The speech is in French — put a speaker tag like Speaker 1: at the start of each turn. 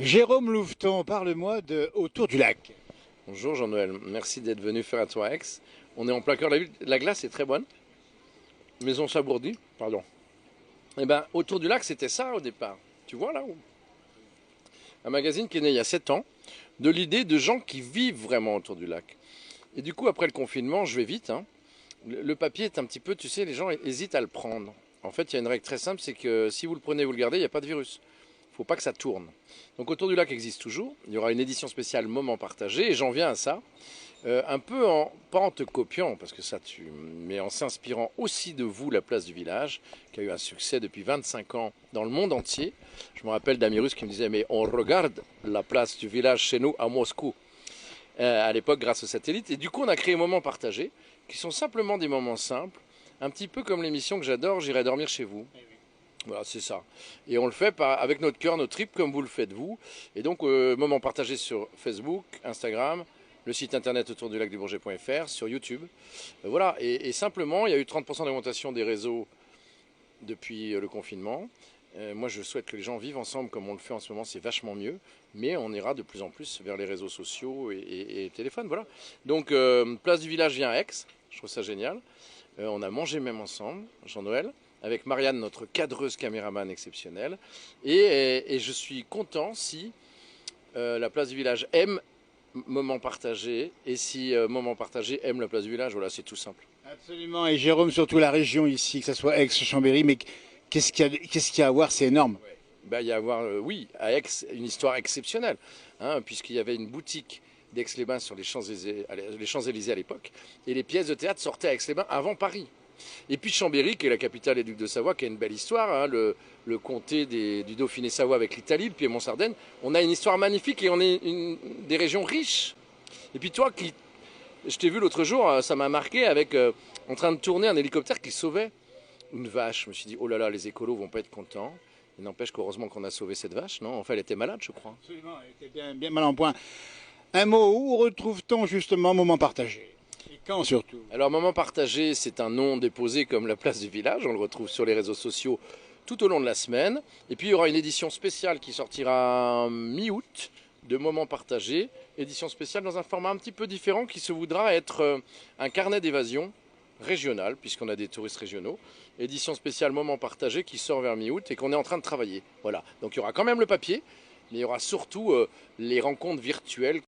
Speaker 1: Jérôme Louveton, parle-moi de Autour du lac.
Speaker 2: Bonjour Jean-Noël, merci d'être venu faire un tour à Aix. On est en plein cœur de la ville, la glace est très bonne, maison sabourdie, pardon. Et ben autour du lac c'était ça au départ. Tu vois là où un magazine qui est né il y a 7 ans, de l'idée de gens qui vivent vraiment autour du lac. Et du coup après le confinement, je vais vite, hein, le papier est un petit peu, tu sais, les gens hésitent à le prendre. En fait il y a une règle très simple, c'est que si vous le prenez et vous le gardez, il n'y a pas de virus. Il ne faut pas que ça tourne. Donc autour du lac existe toujours, il y aura une édition spéciale moment partagé et j'en viens à ça. Un peu pas en te copiant, parce que ça mais en s'inspirant aussi de vous, la place du village, qui a eu un succès depuis 25 ans dans le monde entier. Je me rappelle d'Amirus qui me disait, mais on regarde la place du village chez nous à Moscou, à l'époque grâce au satellite. Et du coup, on a créé Moments Partagés, qui sont simplement des moments simples, un petit peu comme l'émission que j'adore, J'irai dormir chez vous. Voilà, c'est ça. Et on le fait avec notre cœur, notre trip, comme vous le faites vous. Et donc, moments partagés sur Facebook, Instagram, le site internet autour du lac du Bourget.fr, sur YouTube. Voilà, et simplement, il y a eu 30% d'augmentation des réseaux depuis le confinement. Moi, je souhaite que les gens vivent ensemble comme on le fait en ce moment, c'est vachement mieux. Mais on ira de plus en plus vers les réseaux sociaux et téléphone, voilà. Donc, place du village vient à Aix, je trouve ça génial. On a mangé même ensemble, Jean-Noël, avec Marianne, notre cadreuse caméraman exceptionnelle. Et je suis content si la place du village aime Moment Partagé, et si Moment Partagé aime la place du village, voilà, c'est tout simple.
Speaker 1: Absolument, et Jérôme, surtout la région ici, que ce soit Aix, Chambéry, mais qu'est-ce qu'il y a à voir? C'est énorme.
Speaker 2: Bah, il y a à voir, oui, à Aix, une histoire exceptionnelle, hein, puisqu'il y avait une boutique d'Aix-les-Bains sur les Champs-Élysées à l'époque, et les pièces de théâtre sortaient à Aix-les-Bains avant Paris. Et puis Chambéry, qui est la capitale des ducs de Savoie, qui a une belle histoire, hein, le comté du Dauphiné-Savoie avec l'Italie, le Piémont-Sardaigne. On a une histoire magnifique et on est des régions riches. Et puis toi, je t'ai vu l'autre jour, ça m'a marqué, en train de tourner un hélicoptère qui sauvait une vache. Je me suis dit, oh là là, les écolos vont pas être contents. Il n'empêche qu'heureusement qu'on a sauvé cette vache, non? Enfin, elle était malade, je crois.
Speaker 1: Absolument, elle était bien, bien mal en point. Un mot, où retrouve-t-on justement Moment Partagé? Et quand surtout?
Speaker 2: Alors, Moment Partagé, c'est un nom déposé comme la place du village. On le retrouve sur les réseaux sociaux tout au long de la semaine. Et puis, il y aura une édition spéciale qui sortira mi-août de Moments Partagés. Édition spéciale dans un format un petit peu différent qui se voudra être un carnet d'évasion régional, puisqu'on a des touristes régionaux. Édition spéciale Moments Partagés qui sort vers mi-août et qu'on est en train de travailler. Voilà. Donc, il y aura quand même le papier, mais il y aura surtout les rencontres virtuelles.